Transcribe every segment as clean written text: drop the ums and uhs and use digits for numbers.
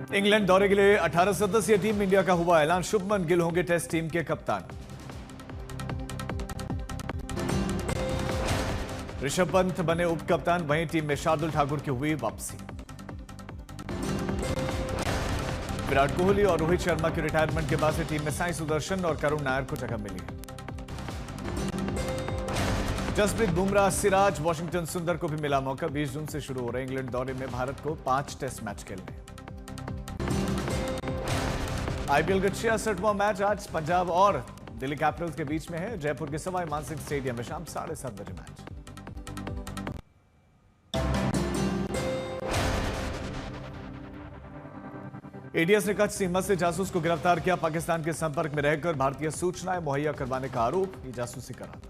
England दौरे के लिए 18 सदस्यीय टीम इंडिया का हुआ ऐलान। शुभमन गिल होंगे टेस्ट टीम के कप्तान। ऋषभ पंत बने उप कप्तान। वहीं टीम में शार्दुल ठाकुर की हुई वापसी। विराट कोहली और रोहित शर्मा के रिटायरमेंट के बाद से टीम में साई सुदर्शन और करुण नायर को जगह मिली है। जसप्रीत बुमराह, सिराज, वॉशिंगटन सुंदर को भी मिला मौका। 20 जून से शुरू हो रहे इंग्लैंड दौरे में भारत को 5 टेस्ट मैच खेलने। आईपीएल का 66वां मैच आज पंजाब और दिल्ली कैपिटल्स के बीच में है। जयपुर के सवाई मानसिंह स्टेडियम में शाम 7:30 बजे मैच। एडीएस ने कच्छ सीमा से जासूस को गिरफ्तार किया। पाकिस्तान के संपर्क में रहकर भारतीय सूचनाएं मुहैया करवाने का आरोप। ये जासूसी कर रहा था।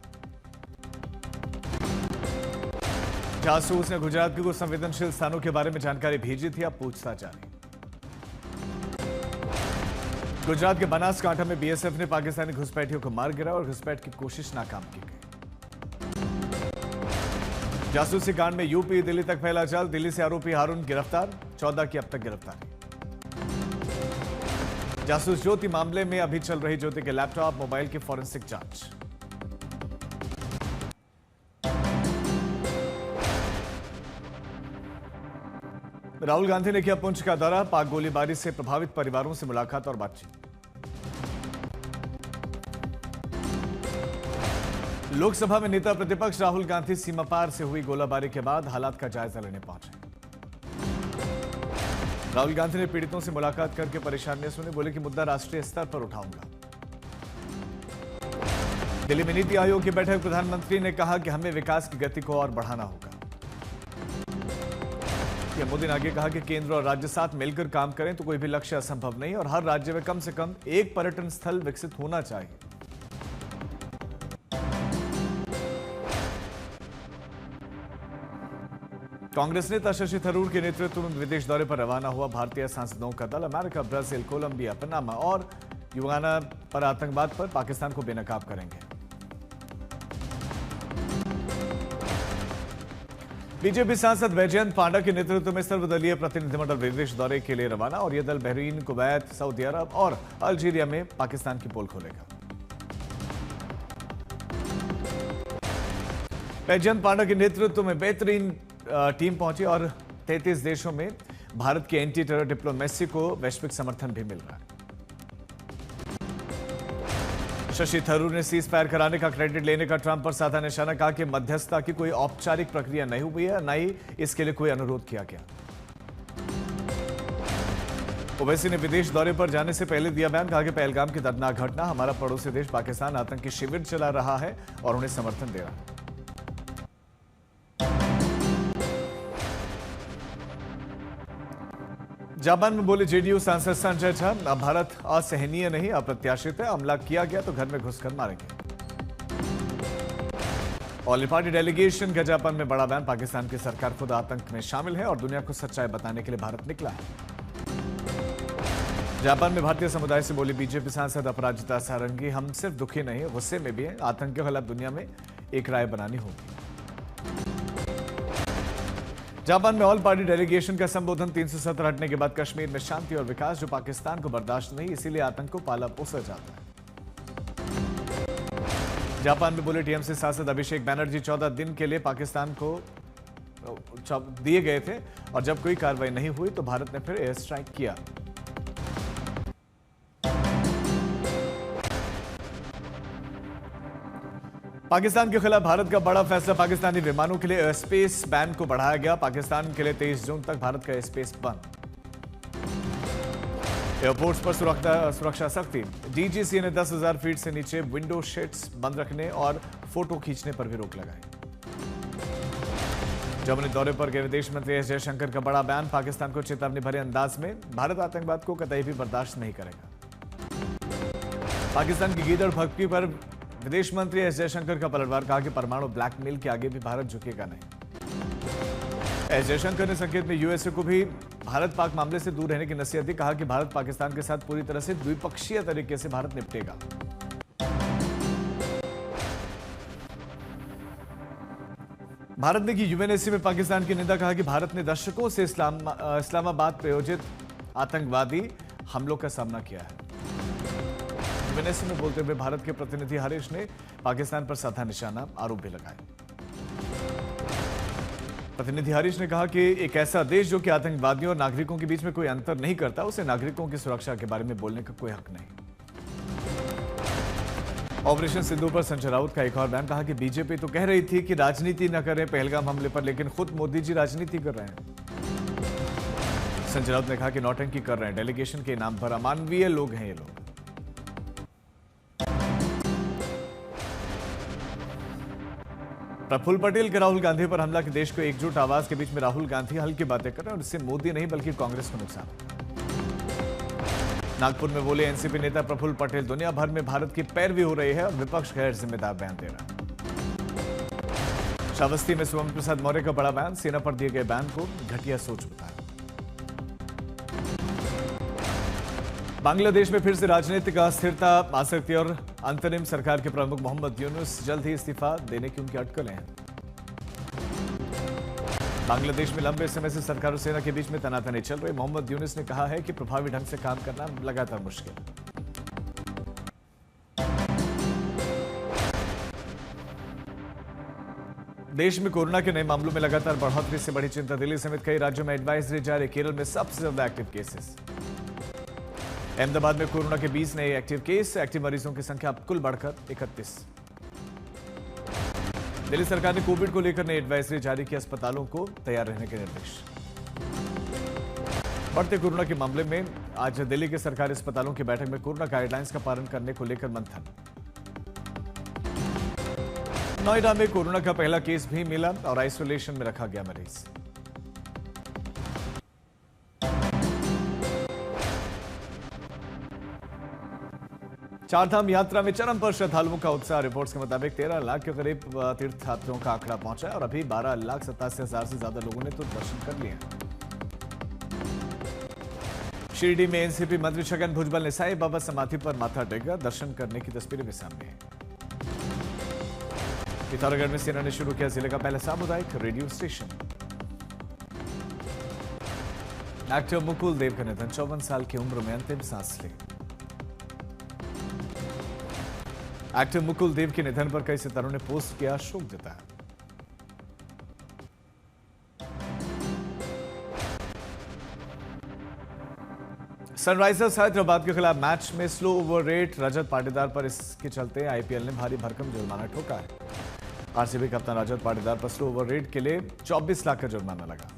जासूस ने गुजरात के कुछ संवेदनशील स्थानों के बारे में जानकारी भेजी थी। अब पूछताछ जारी। गुजरात के बनासकांठा में बीएसएफ ने पाकिस्तानी घुसपैठियों को मार गिराया और घुसपैठ की कोशिश नाकाम की गई। जासूसी कांड में यूपी दिल्ली तक फैला जाल। दिल्ली से आरोपी हारून गिरफ्तार। 14 की अब तक गिरफ्तारी। जासूस ज्योति मामले में अभी चल रही ज्योति के लैपटॉप, मोबाइल की फॉरेंसिक जांच। राहुल गांधी ने किया पुंछ का दौरा। पाक गोलीबारी से प्रभावित परिवारों से मुलाकात और बातचीत। लोकसभा में नेता प्रतिपक्ष राहुल गांधी सीमा पार से हुई गोलाबारी के बाद हालात का जायजा लेने पहुंचे। राहुल गांधी ने पीड़ितों से मुलाकात करके परेशानियां सुनी। बोले कि मुद्दा राष्ट्रीय स्तर पर उठाऊंगा। दिल्ली में नीति आयोग की बैठक। प्रधानमंत्री ने कहा कि हमें विकास की गति को और बढ़ाना होगा। मोदी ने आगे कहा कि केंद्र और राज्य साथ मिलकर काम करें तो कोई भी लक्ष्य असंभव नहीं और हर राज्य में कम से कम एक पर्यटन स्थल विकसित होना चाहिए। कांग्रेस नेता शशि थरूर के नेतृत्व में विदेश दौरे पर रवाना हुआ भारतीय सांसदों का दल अमेरिका, ब्राजील, कोलंबिया, पनामा और युगांडा पर आतंकवाद पर पाकिस्तान को बेनकाब करेंगे। बीजेपी सांसद वैजयंत पांडा के नेतृत्व में सर्वदलीय प्रतिनिधिमंडल विदेश दौरे के लिए रवाना और यह दल बहरीन, कुवैत, सऊदी अरब और अल्जीरिया में पाकिस्तान की पोल खोलेगा। वैजयंत पांडा के नेतृत्व में बेहतरीन टीम पहुंची और 33 देशों में भारत की एंटी टेरर डिप्लोमेसी को वैश्विक समर्थन भी मिल रहा है। शशि थरूर ने सीज फायर कराने का क्रेडिट लेने का ट्रंप पर साधा निशाना। कहा कि मध्यस्थता की कोई औपचारिक प्रक्रिया नहीं हुई है, न ही इसके लिए कोई अनुरोध किया गया। ओवैसी ने विदेश दौरे पर जाने से पहले दिया बयान। कहा कि पहलगाम की दर्दनाक घटना हमारा पड़ोसी देश पाकिस्तान आतंकी शिविर चला रहा है और उन्हें समर्थन दे रहा है। जापान में बोले जेडीयू सांसद संजय झा, भारत असहनीय नहीं अप्रत्याशित है। हमला किया गया तो घर में घुसकर मारेंगे। ऑल पार्टी डेलीगेशन का जापान में बड़ा बयान। पाकिस्तान की सरकार खुद आतंक में शामिल है और दुनिया को सच्चाई बताने के लिए भारत निकला है। जापान में भारतीय समुदाय से बोली बीजेपी सांसद अपराजिता सारंगी, हम सिर्फ दुखी नहीं गुस्से में भी हैं। आतंक के खिलाफ दुनिया में एक राय बनानी होगी। जापान में ऑल पार्टी डेलीगेशन का संबोधन। 370 हटने के बाद कश्मीर में शांति और विकास जो पाकिस्तान को बर्दाश्त नहीं, इसीलिए आतंक को पाला पोसा जाता है। जापान में बोले टीएमसी सांसद अभिषेक बैनर्जी 14 दिन के लिए पाकिस्तान को दिए गए थे और जब कोई कार्रवाई नहीं हुई तो भारत ने फिर एयर स्ट्राइक किया। पाकिस्तान के खिलाफ भारत का बड़ा फैसला। पाकिस्तानी विमानों के लिए एयर स्पेस बैन को बढ़ाया गया। पाकिस्तान के लिए 23 जून तक भारत का एयर स्पेस बंद। एयरपोर्ट्स पर सुरक्षा सख्ती। डीजीसीए ने 10,000 फीट से नीचे विंडो शीट्स बंद रखने और फोटो खींचने पर भी रोक लगाई। जर्मनी दौरे पर गए विदेश मंत्री एस जयशंकर का बड़ा बयान। पाकिस्तान को चेतावनी भरे अंदाज में, भारत आतंकवाद को कतई भी बर्दाश्त नहीं करेगा। पाकिस्तान की गीदड़ भक्ति पर विदेश मंत्री एस जयशंकर का पलटवार। कहा कि परमाणु ब्लैकमेल के आगे भी भारत झुकेगा नहीं। एस जयशंकर ने संकेत में यूएसए को भी भारत पाक मामले से दूर रहने की नसीहत दी। कहा कि भारत पाकिस्तान के साथ पूरी तरह से द्विपक्षीय तरीके से भारत निपटेगा। भारत ने की यूएनएससी में पाकिस्तान की निंदा। कहा कि भारत ने दशकों से इस्लामाबाद प्रायोजित आतंकवादी हमलों का सामना किया है। वेनेसुएला में बोलते हुए भारत के प्रतिनिधि हरीश ने पाकिस्तान पर साधा निशाना आरोप भी लगाए। प्रतिनिधि हरीश ने कहा कि एक ऐसा देश जो कि आतंकवादियों और नागरिकों के बीच में कोई अंतर नहीं करता, उसे नागरिकों की सुरक्षा के बारे में बोलने का कोई हक नहीं। ऑपरेशन सिंदूर पर संजय राउत का एक और बयान, कहा कि बीजेपी तो कह रही थी कि राजनीति न करें पहलगाम हमले पर, लेकिन खुद मोदी जी राजनीति कर रहे हैं। संजय राउत ने कहा कि नौटंकी कर रहे हैं, डेलीगेशन के नाम पर अमानवीय लोग हैं ये लोग। प्रफुल्ल पटेल के राहुल गांधी पर हमला, के देश को एकजुट आवाज के बीच में राहुल गांधी हल्की बातें कर रहे हैं और इससे मोदी नहीं बल्कि कांग्रेस को नुकसान। नागपुर में बोले एनसीपी नेता प्रफुल्ल पटेल, दुनिया भर में भारत की पैरवी हो रही है और विपक्ष गैर जिम्मेदार बयान दे रहा है। श्रावस्ती में सोम प्रसाद मौर्य का बड़ा बयान, सेना पर दिए गए बयान को घटिया सोच बताया। बांग्लादेश में फिर से राजनीतिक अस्थिरता, आसक्ति और अंतरिम सरकार के प्रमुख मोहम्मद यूनुस जल्द ही इस्तीफा देने की उनकी अटकलें हैं। बांग्लादेश में लंबे समय से सरकार और सेना के बीच में तनातनी चल रही। मोहम्मद यूनुस ने कहा है कि प्रभावी ढंग से काम करना लगातार मुश्किल। देश में कोरोना के नए मामलों में लगातार बढ़ोतरी से बड़ी चिंता, दिल्ली समेत कई राज्यों में एडवाइजरी जारी, केरल में सबसे ज्यादा एक्टिव केसेस। अहमदाबाद में कोरोना के 20 नए एक्टिव केस, एक्टिव मरीजों की संख्या अब कुल बढ़कर 31। दिल्ली सरकार ने कोविड को लेकर नई एडवाइजरी जारी की, अस्पतालों को तैयार रहने के निर्देश। बढ़ते कोरोना के मामले में आज दिल्ली के सरकारी अस्पतालों की बैठक में कोरोना गाइडलाइंस का पालन करने को लेकर मंथन। नोएडा में कोरोना का पहला केस भी मिला और आइसोलेशन में रखा गया मरीज। चारधाम यात्रा में चरम पर श्रद्धालुओं का उत्साह, रिपोर्ट्स के मुताबिक 13 लाख के करीब तीर्थयात्रियों का आंकड़ा पहुंचा है और अभी 12,87,000 से ज्यादा लोगों ने तो दर्शन कर लिए। शिरडी में एनसीपी मंत्री छगन भुजबल ने साईं बाबा समाधि पर माथा टेका, दर्शन करने की तस्वीरें भी सामने हैं। पिथौरागढ़ में सेना ने शुरू किया जिले का पहला सामुदायिक रेडियो स्टेशन। एक्टर मुकुल देव का निधन, 54 साल की उम्र में अंतिम सांस ली। एक्टर मुकुल देव के निधन पर कई सितारों ने पोस्ट किया, शोक जताया। सनराइजर्स हैदराबाद के खिलाफ मैच में slow over rate, Rajat Patidar पर इसके चलते आईपीएल ने भारी भरकम जुर्माना ठोका है। आरसीबी कप्तान रजत पाटीदार पर स्लो ओवर रेट के लिए 24 लाख का जुर्माना लगा।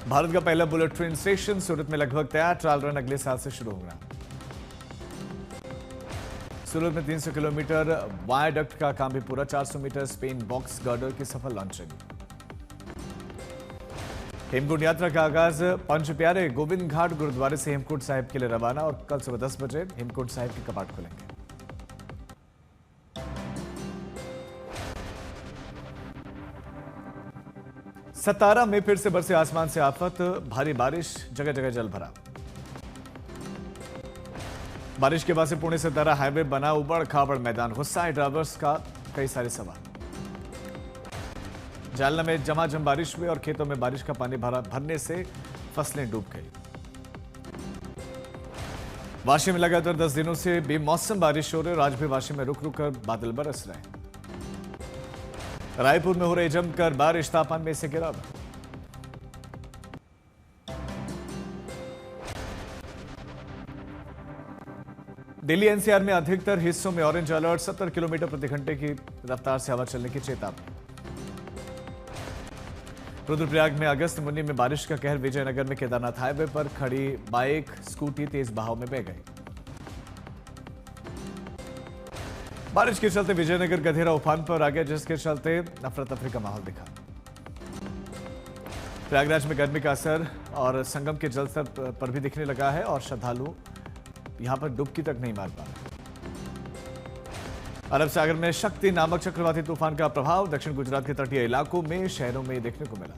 भारत का पहला बुलेट ट्रेन स्टेशन सूरत में लगभग तैयार, ट्रायल रन अगले साल से शुरू होगा। सूरत में 300 किलोमीटर वायाडक्ट का काम भी पूरा, 400 मीटर स्पेन बॉक्स गर्डर की सफल लॉन्चिंग। हेमकुंड यात्रा का आगाज, पंच प्यारे गोविंद घाट गुरुद्वारे से हेमकुंड साहिब के लिए रवाना और कल सुबह 10 बजे हेमकुंड साहिब के कपाट खुलेंगे। सतारा में फिर से बरसे आसमान से आफत, भारी बारिश, जगह जगह जल भरा। बारिश के बाद से पुणे से सतारा हाईवे बना उबड़ खाबड़ मैदान, गुस्सा है ड्राइवर्स का, कई सारे सवाल। जालना में झमाझम बारिश हुई और खेतों में बारिश का पानी भरने से फसलें डूब गई। वाशी में लगातार 10 दिनों से बेमौसम बारिश हो रही है, आज भी वाशी में रुक रुक कर बादल बरस रहे हैं। रायपुर में हो रही जमकर बारिश, तापमान में से गिरावट। दिल्ली एनसीआर में अधिकतर हिस्सों में ऑरेंज अलर्ट, 70 किलोमीटर प्रति घंटे की रफ्तार से हवा चलने की चेतावनी। रुद्रप्रयाग में अगस्त मुनि में बारिश का कहर, विजयनगर में केदारनाथ हाईवे पर खड़ी बाइक स्कूटी तेज बहाव में बह गई। बारिश के चलते विजयनगर गधेरा उफान पर आ गया, जिसके चलते अफरा तफरी का माहौल दिखा। प्रयागराज में गर्मी का असर और संगम के जलस्तर पर भी दिखने लगा है और श्रद्धालु यहां पर डुबकी तक नहीं मार पा रहे। अरब सागर में शक्ति नामक चक्रवाती तूफान का प्रभाव, दक्षिण गुजरात के तटीय इलाकों में, शहरों में देखने को मिला।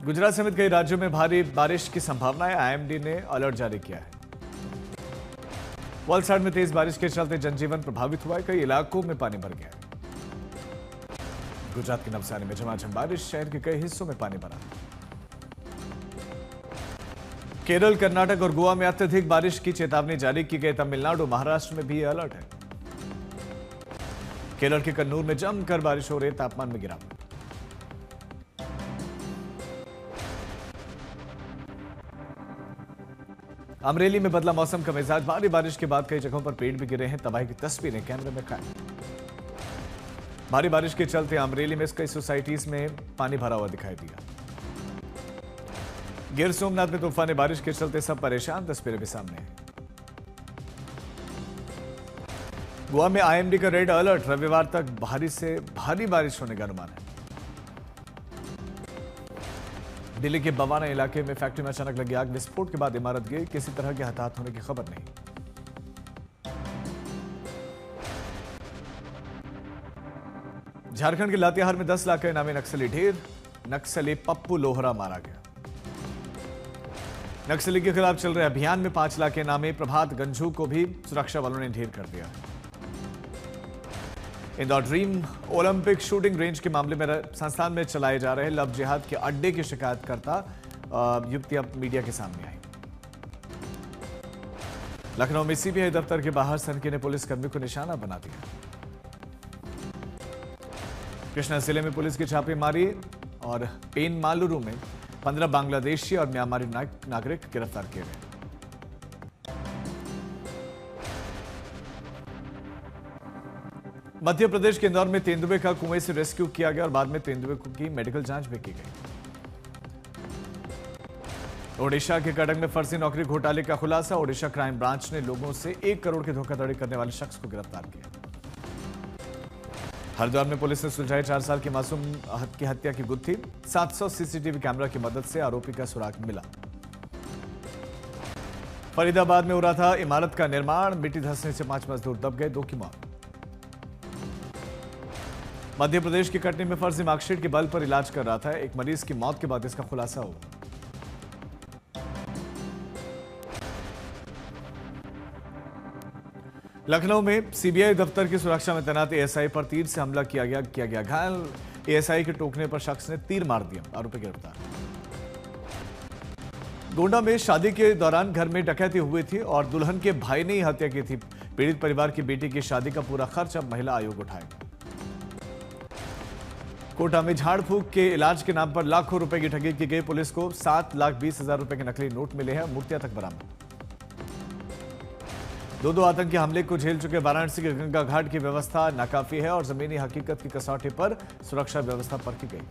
गुजरात समेत कई राज्यों में भारी बारिश की संभावना है, आईएमडी ने अलर्ट जारी किया है। वलसाड में तेज बारिश के चलते जनजीवन प्रभावित हुआ है, कई इलाकों में पानी भर गया है। गुजरात के नवसारी में झमाझम बारिश, शहर के कई हिस्सों में पानी भरा। केरल, कर्नाटक और गोवा में अत्यधिक बारिश की चेतावनी जारी की गई। तमिलनाडु, महाराष्ट्र में भी अलर्ट है। केरल के कन्नूर में जमकर बारिश हो रही, तापमान में गिरावट। अमरेली में बदला मौसम का मिजाज, भारी बारिश के बाद कई जगहों पर पेड़ भी गिरे हैं। तबाही की तस्वीरें कैमरे में कैद। भारी बारिश के चलते अमरेली में कई सोसाइटीज में पानी भरा हुआ दिखाई दिया। गिर सोमनाथ में तूफानी बारिश के चलते सब परेशान, तस्वीरें भी सामने हैं। गोवा में आईएमडी का रेड अलर्ट, रविवार तक भारी से भारी बारिश होने का अनुमान है। दिल्ली के बवाना इलाके में फैक्ट्री में अचानक लगी आग, विस्फोट के बाद इमारत गिरी, किसी तरह के हताहत होने की खबर नहीं। झारखंड के लातेहार में 10 लाख के इनामी नक्सली ढेर, नक्सली पप्पू लोहरा मारा गया। नक्सली के खिलाफ चल रहे अभियान में 5 लाख के इनामी प्रभात गंझू को भी सुरक्षा वालों ने ढेर कर दिया। Indore dream Olympic shooting range के मामले में संस्थान में चलाए जा रहे लव जिहाद के अड्डे की शिकायतकर्ता युवती अब मीडिया के सामने आई। लखनऊ में सीबीआई दफ्तर के बाहर सनकी ने पुलिसकर्मी को निशाना बना दिया। कृष्णा जिले में पुलिस की छापेमारी और पेन मालुरू में 15 बांग्लादेशी और म्यांमारी नागरिक गिरफ्तार किए गए। मध्य प्रदेश के इंदौर में तेंदुए का कुएं से रेस्क्यू किया गया और बाद में तेंदुए की मेडिकल जांच भी की गई। ओडिशा के कटक में फर्जी नौकरी घोटाले का खुलासा, ओडिशा क्राइम ब्रांच ने लोगों से 1 करोड़ की धोखाधड़ी करने वाले शख्स को गिरफ्तार किया। हरिद्वार में पुलिस ने सुलझाई 4 साल की मासूम की हत्या की गुत्थी, 700 सीसीटीवी कैमरा की मदद से आरोपी का सुराग मिला। फरीदाबाद में हो रहा था इमारत का निर्माण, मिट्टी धंसने से 5 मजदूर दब गए, 2 की मौत। मध्य प्रदेश के कटनी में फर्जी मार्कशीट के बल पर इलाज कर रहा था एक मरीज की मौत के बाद इसका खुलासा हुआ। लखनऊ में सीबीआई दफ्तर की सुरक्षा में तैनात एएसआई पर तीर से हमला किया गया घायल। एएसआई के टोकने पर शख्स ने तीर मार दिया, आरोपी गिरफ्तार। गोंडा में शादी के दौरान घर में डकैती हुई थी और दुल्हन के भाई ने ही हत्या की थी। पीड़ित परिवार की बेटी की शादी का पूरा खर्च अब महिला आयोग उठाएगा। कोटा में झाड़ फूक के इलाज के नाम पर लाखों रुपए की ठगी की गई, पुलिस को 7,20,000 रुपए के नकली नोट मिले हैं, मूर्तियां तक बरामद। 2 आतंकी हमले को झेल चुके वाराणसी के गंगा घाट की व्यवस्था नाकाफी है और जमीनी हकीकत की कसौटी पर सुरक्षा व्यवस्था परखी गई।